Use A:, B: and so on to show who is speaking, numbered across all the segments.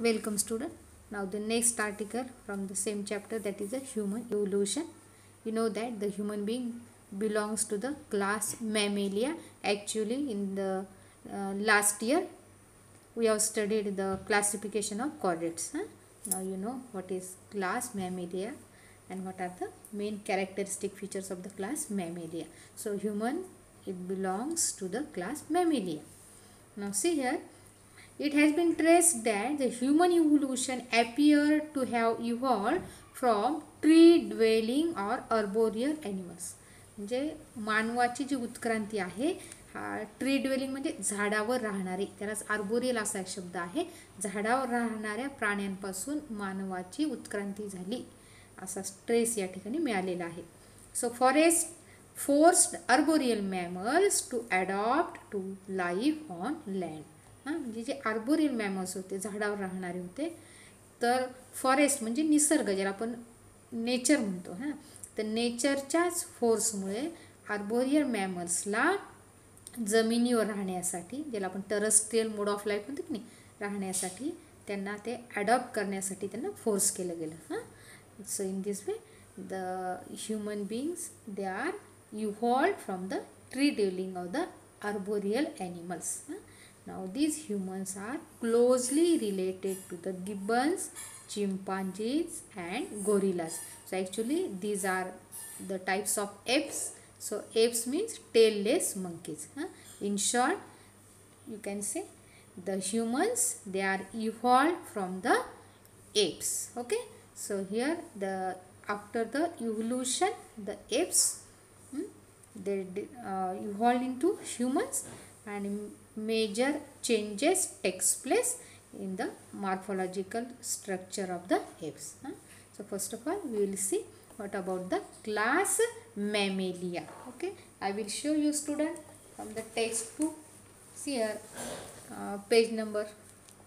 A: Welcome student. Now the next article from the same chapter, that is a human evolution. You know that the human being belongs to the class Mammalia. Actually in the last year we have studied the classification of chordates. Now you know what is class Mammalia and what are the main characteristic features of the class Mammalia. So human, it belongs to the class Mammalia. Now see here, it has been traced that the human evolution appeared to have evolved from tree dwelling or arboreal animals. म्हणजे मानवाची जी उत्क्रांती आहे, हा tree dwelling म्हणजे झाडावर राहणारे, त्यालाच arboreal असा एक शब्द आहे. झाडावर राहणाऱ्या प्राण्यांपासून मानवाची उत्क्रांती झाली असा ट्रेस या ठिकाणी मिळालेला आहे. So forest forced arboreal mammals to adopt to life on land. म्हणजे जे आर्बोरियल मॅमल्स होते, झाडावर राहणारे होते, तर फॉरेस्ट म्हणजे निसर्ग, ज्याला आपण नेचर म्हणतो, तर नेचरच्याच फोर्समुळे आर्बोरियल मॅमल्सला जमिनीवर राहण्यासाठी, ज्याला आपण टेरेस्ट्रियल मोड ऑफ लाईफ म्हणतो की नाही, राहण्यासाठी त्यांना ते अडॉप्ट करण्यासाठी त्यांना फोर्स केलं गेलं. So in this way the human beings they are evolved from the tree dwelling of the arboreal animals. Now these humans are closely related to the gibbons, chimpanzees and gorillas. So actually these are the types of apes. So apes means tailless monkeys. In short, you can say the humans, they are evolved from the apes. Okay. So here after the evolution, the apes they evolved into humans, and major changes takes place in the morphological structure of the apes. So first of all we will see what about the class Mammalia. Okay, I will show you student from the textbook. See here, page number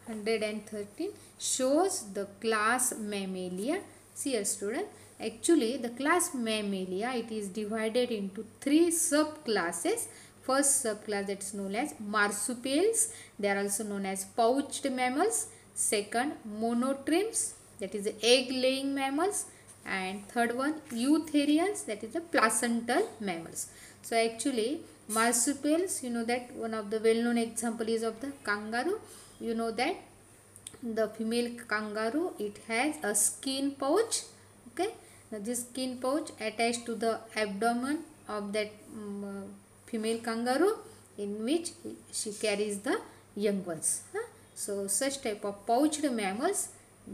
A: 113 shows the class Mammalia. See here student, actually the class Mammalia, it is divided into three subclasses. First subclass, that is known as marsupials, they are also known as pouched mammals. Second, monotremes, that is the egg laying mammals. And third one, eutherians, that is the placental mammals. So actually marsupials, you know that one of the well known example is of the kangaroo. You know that the female kangaroo, it has a skin pouch. Okay, now this skin pouch attached to the abdomen of that female kangaroo, in which she carries the young ones. So such type of pouched mammals,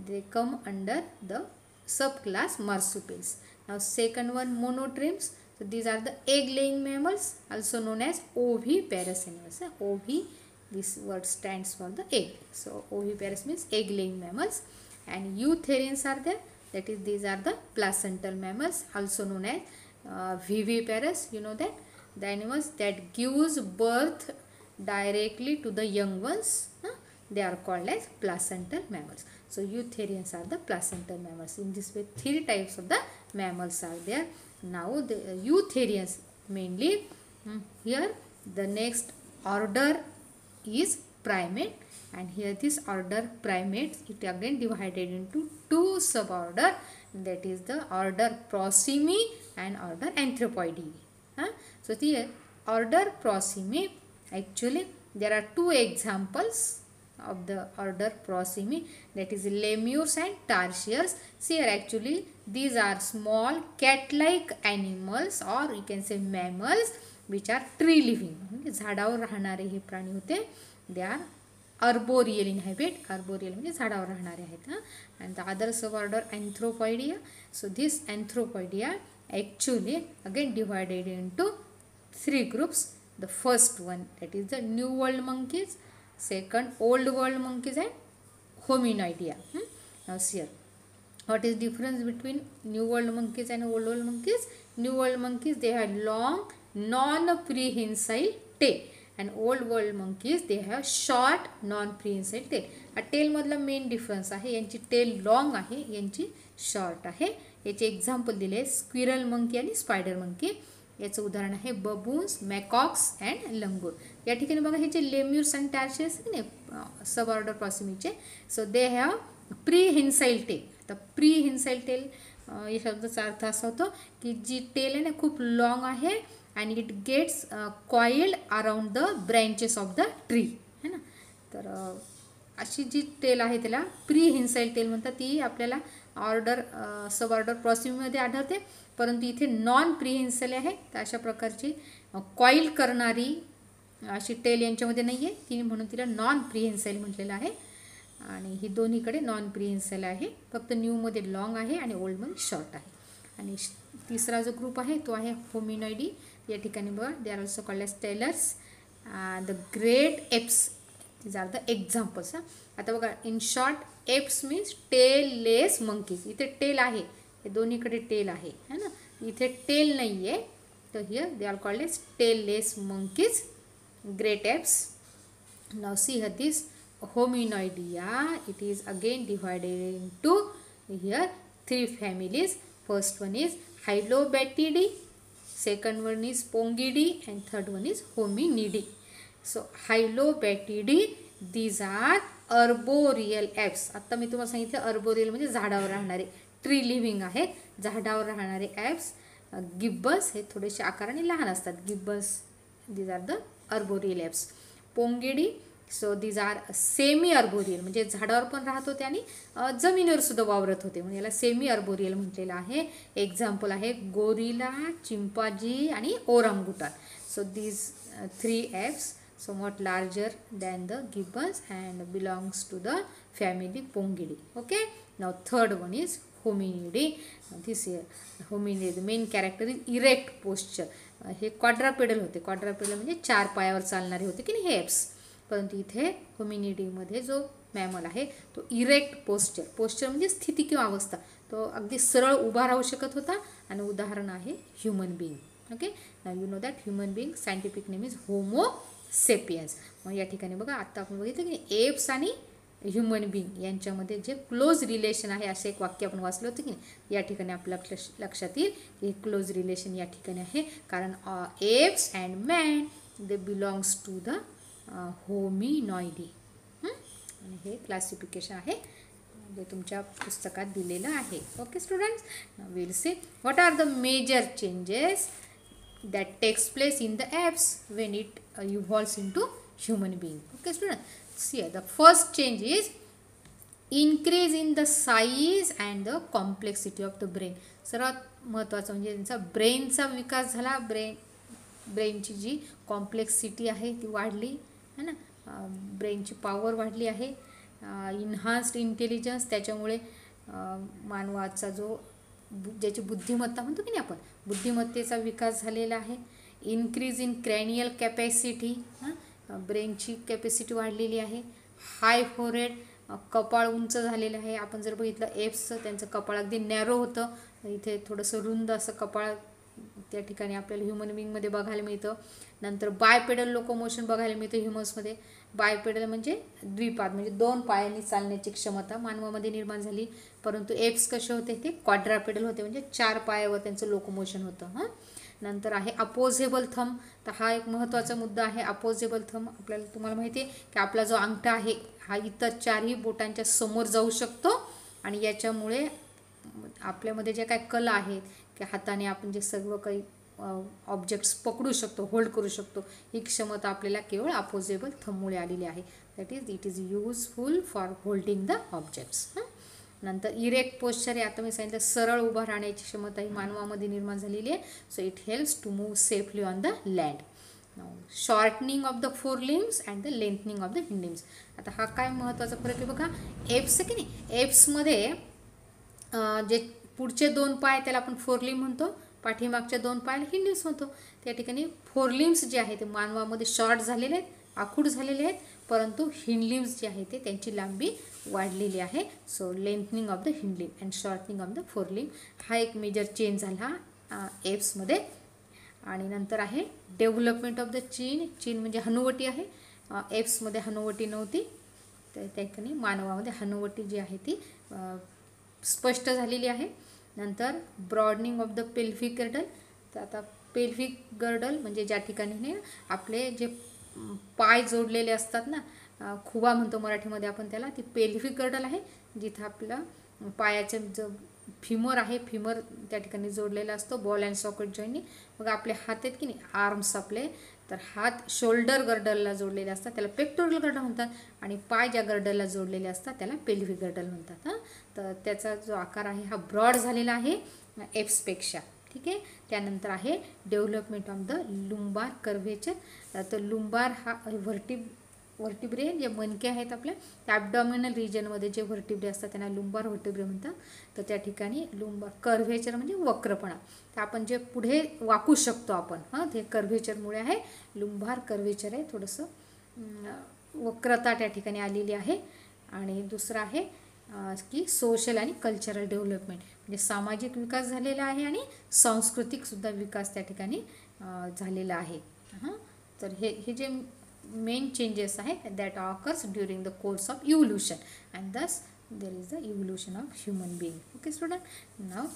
A: they come under the subclass marsupials. Now second one, monotremes. So these are the egg laying mammals, also known as oviparous animals. Ovi, this word stands for the egg. So oviparous means egg laying mammals. And eutherians are there, that is these are the placental mammals, also known as viviparous. You know that the animals that gives birth directly to the young ones, they are called as placental mammals. So eutherians are the placental mammals. In this way three types of the mammals are there. Now the eutherians mainly, here the next order is primate, and here this order primates, it again divided into two suborder, that is the order Prosime and order Anthropoideae. So here order Prosime, actually there are two examples of the order Prosime, that is lemurs and tarsiers. See here, actually these are small cat-like animals, or you can say mammals, which are tree living. झाडावर राहणारे हे प्राणी होते, they are arboreal inhabit. Arboreal म्हणजे झाडावर राहणारे आहेत. And the other suborder Anthropoidea. So this Anthropoidea actually again divided into three groups. The first one, that is the New World monkeys. Second, Old World monkeys, and Hominoidea. Now see here, what is difference between New World monkeys and Old World monkeys? New World monkeys, they have long non-prehensile tail, and Old World monkeys, they have short non-prehensile tail. Tail मधला main difference आहे, यांची tail long आहे, यांची short आहे. याचे example दिले squirrel monkey आणि spider monkey. याचं उदाहरण आहे बबून्स, मॅकॉक्स अँड लंगूर. या ठिकाणी बघा हे जे लेम्युर्स आणि टार्शियस आहे ना, सब ऑर्डर प्रॉसिमीचे. So they have prehensile tail. तर प्रीहिन्साईल टेल या शब्दाचा अर्थ असा होतो की जी टेल आहे ना खूप लॉंग आहे आणि it gets coiled around the branches of the tree है ना. तर अशी जी टेल आहे त्याला प्रीहिन्साईल टेल म्हणतात. ती आपल्याला ऑर्डर सब ऑर्डर प्रॉसिमीमध्ये आढळते, परंतु इथे नॉन प्रीहिन्साईल आहे. तर अशा प्रकारची कॉइल करणारी अशी टेल यांच्यामध्ये नाही आहे ती, म्हणून तिला नॉन प्रीहिन्साईल म्हटलेलं आहे. आणि ही दोन्हीकडे नॉन प्रीहिन्साईल आहे. फक्त न्यूमध्ये लॉंग आहे आणि ओल्डमध्ये शॉर्ट आहे. आणि तिसरा जो ग्रुप आहे तो आहे होमिनॉइडी. या ठिकाणी बघा they are also called as tailers. The great apes these are the examples. आता बघा in short apes means tailless monkeys. इथे टेल आहे, हे दोन्हीकडे टेल आहे है ना. इथे टेल नाही आहे, तर here they are called as tailless monkeys, great apes. Now see here this hominoidea, it is again divided into here 3 families. First one is Hylobatidae, second one is Pongidae, and third one is Hominidae. So Hylobatidae, these are arboreal apes. आता मी तुम्हाला सांगितलं arboreal म्हणजे झाडावर राहणारे, tree living आहेत, झाडावर राहणारे apps. Gibbons हे थोडेसे आकाराने लहान असतात. Gibbons these are the arboreal apes. Pongidae, so these are semi arboreal म्हणजे झाडावर पण राहत होते आणि जमिनीवर सुद्धा वावरत होते, म्हणजे याला सेमी अर्बोरियल म्हटलेलं आहे. एक्झाम्पल आहे गोरिला, चिंपाजी आणि orangutan. So these 3 apps somewhat larger than the gibbons and belongs to the family Pongidae. Okay, now third one is Hominidae. This Hominidae, the main character is erect posture. हे क्वाड्रापेडल होते. क्वाड्रापेडल म्हणजे 4 पायावर चालणारे होते की नाही हे ॲप्स. परंतु इथे होमिनिडीमध्ये जो मॅमल आहे तो इरेक्ट पोस्चर. पोस्चर म्हणजे स्थिती किंवा अवस्था. तो अगदी सरळ उभा राहू शकत होता. आणि उदाहरण आहे human being. Okay, now you know that human being scientific name is homo Sapiens. मग या ठिकाणी बघा आता आपण बघितलं की एप्स आणि ह्युमन बिईंग यांच्यामध्ये जे क्लोज रिलेशन आहे असं एक वाक्य आपण वाचलं होतं की नाही. या ठिकाणी आपल्या लक्षात येईल हे क्लोज रिलेशन या ठिकाणी आहे, कारण apes and man they belongs to the hominoidea. आणि हे क्लासिफिकेशन आहे जे तुमच्या पुस्तकात दिलेलं आहे. Okay students, will see what are the major changes that takes place in the apes when it evolves into human being. Okay students, see here the first change is increase in the size and the complexity of the brain. सर्वात महत्त्वाचं म्हणजे त्यांचा ब्रेनचा विकास झाला. ब्रेनची जी complexity आहे ती वाढली है ना. ब्रेनची पॉवर वाढली आहे. इन्हान्स्ड इंटेलिजन्स, त्याच्यामुळे मानवाचा जो ज्याची बुद्धिमत्ता म्हणतो की नाही आपण, बुद्धिमत्तेचा विकास झालेला आहे. इन्क्रीज इन क्रॅनियल कॅपॅसिटी, ब्रेनची कॅपॅसिटी वाढलेली आहे. हाय फोरहेड, कपाळ उंच झालेलं आहे. आपण जर बघितलं एप्सचं त्यांचं कपाळ अगदी नॅरो होतं, इथे थोडंसं रुंद असं कपाळ त्या ठिकाणी आपल्याला ह्युमन बिईंगमध्ये बघायला मिळतं. नंतर बायपेडल लोकोमोशन बघायला मिळतं ह्युमन्समध्ये. बायपेडल म्हणजे द्विपाद, म्हणजे 2 पायांनी चालण्याची क्षमता मानवामध्ये निर्माण झाली. परंतु एप्स कसे होते ते क्वाड्रापेडल होते, म्हणजे 4 पायावर त्यांचं लोकोमोशन होतं. नंतर आहे अपोजेबल थंब. तर हा एक महत्त्वाचा मुद्दा आहे. अपोजेबल थंब आपल्याला तुम्हाला माहिती आहे की आपला जो अंगठा आहे हा इतर 4ही बोटांच्या समोर जाऊ शकतो आणि याच्यामुळे आपल्यामध्ये जे काही कला आहेत की हाताने आपण जे सर्व काही ऑब्जेक्ट्स पकडू शकतो, होल्ड करू शकतो, ही क्षमता आपल्याला केवळ अपोजेबल थंबमुळे आलेली आहे. That is it is useful for holding the objects. नंतर इरेक्ट पोस्चर आहे. आता मी सांगितलं सरळ उभा राहण्याची क्षमता ही मानवामध्ये निर्माण झालेली आहे. So it helps to move safely on the land. Shortening of the 4 limbs and the lengthening of the hind limbs. आता हा काय महत्त्वाचा फरक आहे बघा. एप्स की नाही, एप्समध्ये जे पुढचे 2 पाय त्याला आपण 4 लिम्स म्हणतो, पाठीमागच्या 2 पायाला हिंड लिम्स म्हणतो. त्या ठिकाणी 4 लिम्स जे आहे ते मानवामध्ये शॉर्ट झालेले आहेत, आखूड झालेले आहेत, परंतु हिंड लिम्स जे आहे ते त्यांची लांबी वाढलेली आहे. सो लेंथनिंग ऑफ द हिंड लिम अँड शॉर्टनिंग ऑफ द 4 लिम, हा एक मेजर चेंज झाला एप्समध्ये. आणि नंतर आहे डेव्हलपमेंट ऑफ द चीन. चीन म्हणजे हनुवटी आहे. एप्समध्ये हनुवटी नव्हती, तर त्या ठिकाणी मानवामध्ये हनुवटी जी आहे ती स्पष्ट झालेली आहे. नंतर ब्रॉडनिंग ऑफ द पेल्व्हिक गर्डल. तर आता पेल्व्हिक गर्डल म्हणजे ज्या ठिकाणी आपले जे पाय जोडलेले असतात ना, खुवा म्हणतो मराठीमध्ये आपण त्याला, ती पेल्व्हिक गर्डल आहे जिथं आपला पायाचे जो फिमर आहे, फिमर त्या ठिकाणी जोडलेला असतो बॉल अँड सॉकेट जॉईंटनी. मग आपले हात आहेत की नाही, आर्म्स आपले, तर हात शोल्डर गर्डलला जोडलेले असतात, त्याला पेक्टोरल गर्डल म्हणतात. आणि पाय ज्या गर्डलला जोडलेले असतात त्याला पेल्व्हिक गर्डल म्हणतात. तर त्याचा जो आकार आहे हा ब्रॉड झालेला आहे एप्सपेक्षा. ठीक आहे. त्यानंतर आहे डेव्हलपमेंट ऑफ द लुंबार कर्व्हेचर. तर लुंबार हा व्हर्टिब्रे जे मणके आहेत आपल्या ॲबडॉमिनल रिजनमध्ये जे व्हर्टिब्रे असतात त्यांना लुंबार व्हर्टिब्रे म्हणतात. तर त्या ठिकाणी लुंबार कर्व्हेचर म्हणजे वक्रपणा, तर आपण जे पुढे वाकू शकतो आपण, ते कर्व्हेचरमुळे आहे. लुंबार कर्व्हेचर आहे, थोडंसं वक्रता त्या ठिकाणी आलेली आहे. आणि दुसरं आहे की सोशल आणि कल्चरल डेव्हलपमेंट, म्हणजे सामाजिक विकास झालेला आहे आणि सांस्कृतिकसुद्धा विकास त्या ठिकाणी झालेला आहे. तर हे जे मेन चेंजेस आहेत that occurs during the course of evolution and दस there is the evolution of human being. Okay student, now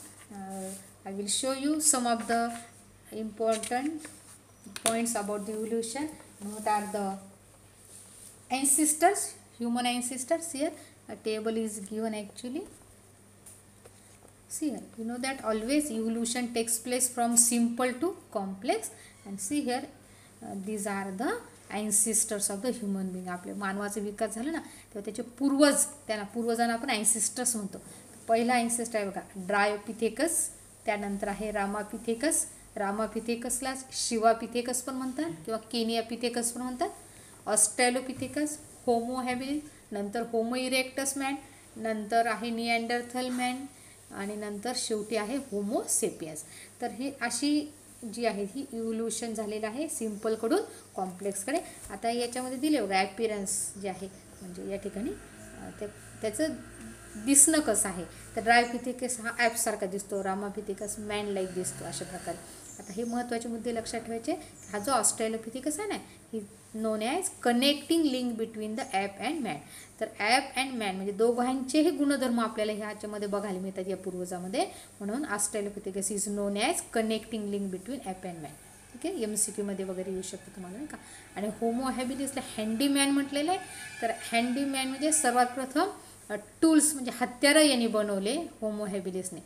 A: I will show you some of the important points about the evolution. What are the ancestors, human ancestors? Here a table is given actually. See here, you know that always evolution takes place from simple to complex, and see here these are the ancestors of the human being. आपल्या मानवाचा विकास झाला ना तेव्हा त्याचे पूर्वज, त्यांना पूर्वजांना आपण ॲन्सिस्टर्स म्हणतो. पहिला ॲन्सिस्टर आहे बघा ड्रायोपिथेकस, त्यानंतर आहे रामापिथेकस. रामापिथेकसला शिवापिथेकस पण म्हणतात किंवा केनियापिथेकस पण म्हणतात. ऑस्ट्रेलोपिथेकस, होमो हॅबिलिस, नंतर होमो इरेक्टस मॅन, नंतर आहे निअँडरथल मॅन, आणि नंतर शेवटी आहे होमो सेपियन्स. तर ही अशी जी आहे ही इव्होल्यूशन झालेलं आहे सिम्पलकडून कॉम्प्लेक्सकडे. आता याच्यामध्ये दिले बघा ॲपिरन्स जे आहे, म्हणजे या ठिकाणी त्याचं दिसणं कसं आहे. तर ड्रायोपिथेकस हा ॲपसारखा दिसतो, रामापिथेकस मॅन लाईक दिसतो, अशा प्रकारे. आता हे महत्त्वाचे मुद्दे लक्षात ठेवायचे. हा जो ऑस्ट्रेलोपिथेकस आहे ना, he known as connecting link between the ape and man. तर ॲप अँड मॅन म्हणजे दोघांचेही गुणधर्म आपल्याला ह्याच्यामध्ये बघायला मिळतात या पूर्वजामध्ये, म्हणून Australopithecus is non as connecting link between app and man. ठीक आहे, MCQमध्ये वगैरे येऊ शकतो तुम्हाला नाही का. आणि होमो हॅबिलिसला हँडीमॅन म्हटलेलं आहे. तर हँडीमॅन म्हणजे सर्वात प्रथम टूल्स म्हणजे हत्यारं यांनी बनवले होमो हॅबिलिसने.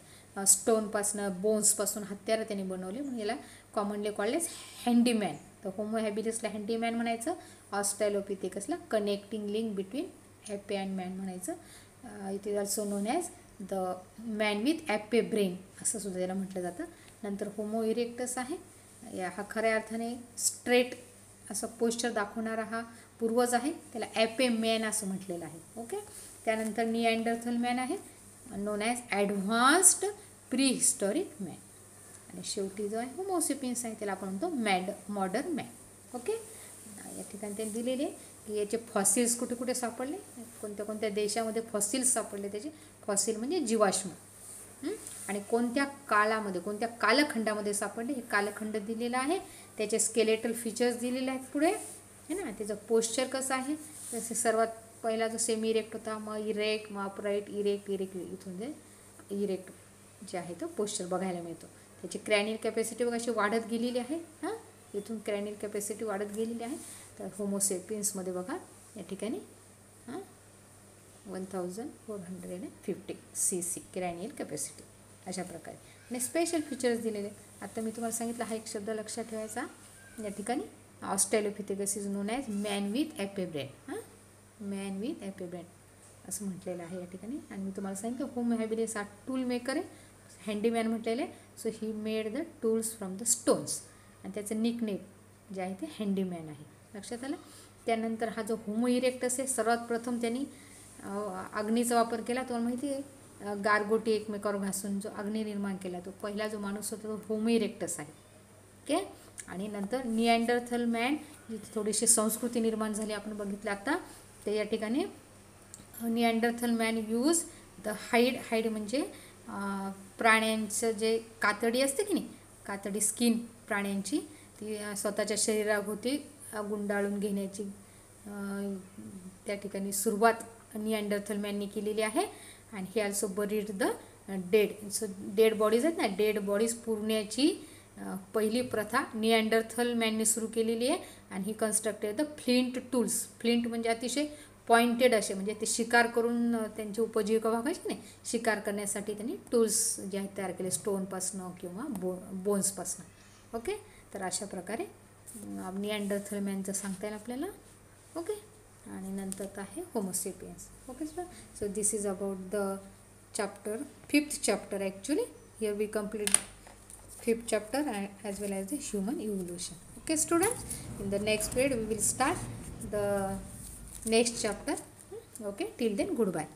A: स्टोनपासनं बोन्सपासून हत्यारं त्यांनी बनवले, म्हणून याला कॉमनली कॉल्ड एज हँडीमॅन. तर होमो हॅबिलिसला हँडीमॅन म्हणायचं, ऑस्ट्रेलोपिथेकसला connecting link between ape and man म्हणायचं. It is also known as the man with ape brain असं सुद्धा त्याला म्हटलं जातं. नंतर होमो इरेक्टस आहे, हा खऱ्या अर्थाने स्ट्रेट असं पोस्चर दाखवणारा हा पूर्वज आहे, त्याला ॲपे मॅन असं म्हटलेलं आहे. ओके. त्यानंतर निअँडरथल मॅन आहे, नोन ॲज ॲडव्हान्स्ड प्रीहिस्टॉरिक मॅन. आणि शेवटी जो आहे होमोसेपियन्स आहे त्याला आपण म्हणतो मॉडर्न मॅन. ओके. या ठिकाणी त्यांनी दिलेले की याचे फॉसिल्स कुठे कुठे सापडले, कोणत्या कोणत्या देशामध्ये फॉसिल्स सापडले. त्याचे फॉसिल म्हणजे जीवाश्म, आणि कोणत्या काळामध्ये कोणत्या कालखंडामध्ये सापडले हे कालखंड दिलेला आहे. त्याचे स्केलेटल फीचर्स दिलेले आहेत पुढे है ना. त्याचं पोस्चर कसं आहे, जसे सर्वात पहिला जो सेमी इरेक्ट होता, मग इरेक्ट, मग अपराईट, इरेक्ट इथून जे इरेक्ट जे आहे तो पोस्चर बघायला मिळतो. त्याची क्रॅनियल कॅपॅसिटी बघा अशी वाढत गेलेली आहे. इथून क्रॅनियल कॅपॅसिटी वाढत गेलेली आहे. तर होमोसेपियन्समध्ये बघा या ठिकाणी 1450 cc क्रॅनियल कॅपॅसिटी अशा प्रकारे. आणि स्पेशल फीचर्स दिलेले. आता मी तुम्हाला सांगितलं हा एक शब्द लक्षात ठेवायचा या ठिकाणी. Australopithecus is non as man with ape brain. Man with ape brain असं म्हटलेलं आहे या ठिकाणी. आणि मी तुम्हाला सांगितलं होमो हॅबिलिस हा टूल मेकर आहे, हँडीमॅन म्हटलेलं आहे. So he made the tools from the stones, आणि त्याचं निकनेम जे आहे ते हँडीमॅन आहे. लक्षात आलं. त्यानंतर हा जो होमो इरेक्टस आहे, सर्वात प्रथम त्यांनी अग्नीचा वापर केला. तुम्हाला माहिती आहे गारगोटी एकमेकावर घासून जो अग्नी निर्माण केला, तो पहिला जो माणूस होता तो होमो इरेक्टस आहे. ओके. आणि नंतर निअँडरथल मॅन, जिथे थोडीशी संस्कृती निर्माण झाली आपण बघितलं आता. ते या ठिकाणी Neanderthal man use the hide म्हणजे प्राण्यांचं जे कातडी असते की नाही, कातडी स्किन प्राण्यांची ती स्वतःच्या शरीराभोवती गुंडाळून घेण्याची त्या ठिकाणी सुरुवात निअँडरथल मॅननी केलेली आहे. आणि हे also buried the dead. So dead bodies आहेत ना, डेड बॉडीज पुरण्याची पहिली प्रथा निअँडरथल मॅनने सुरू केलेली आहे. And he constructed the flint tools. Flint म्हणजे अतिशय पॉइंटेड असे, म्हणजे ते शिकार करून त्यांची उपजीविका भागायची नाही, शिकार करण्यासाठी त्यांनी टूल्स जे आहेत तयार केले स्टोनपासनं किंवा बोन्सपासनं. ओके, तर अशा प्रकारे निअँडरथल मॅनचं सांगता येईल आपल्याला. ओके, आणि नंतर आहे Homo sapiens. Okay so this is about the chapter 5th chapter. Actually here we complete 5th chapter as well as the human evolution. Okay students, in the next period we will start the next chapter. Okay, till then goodbye.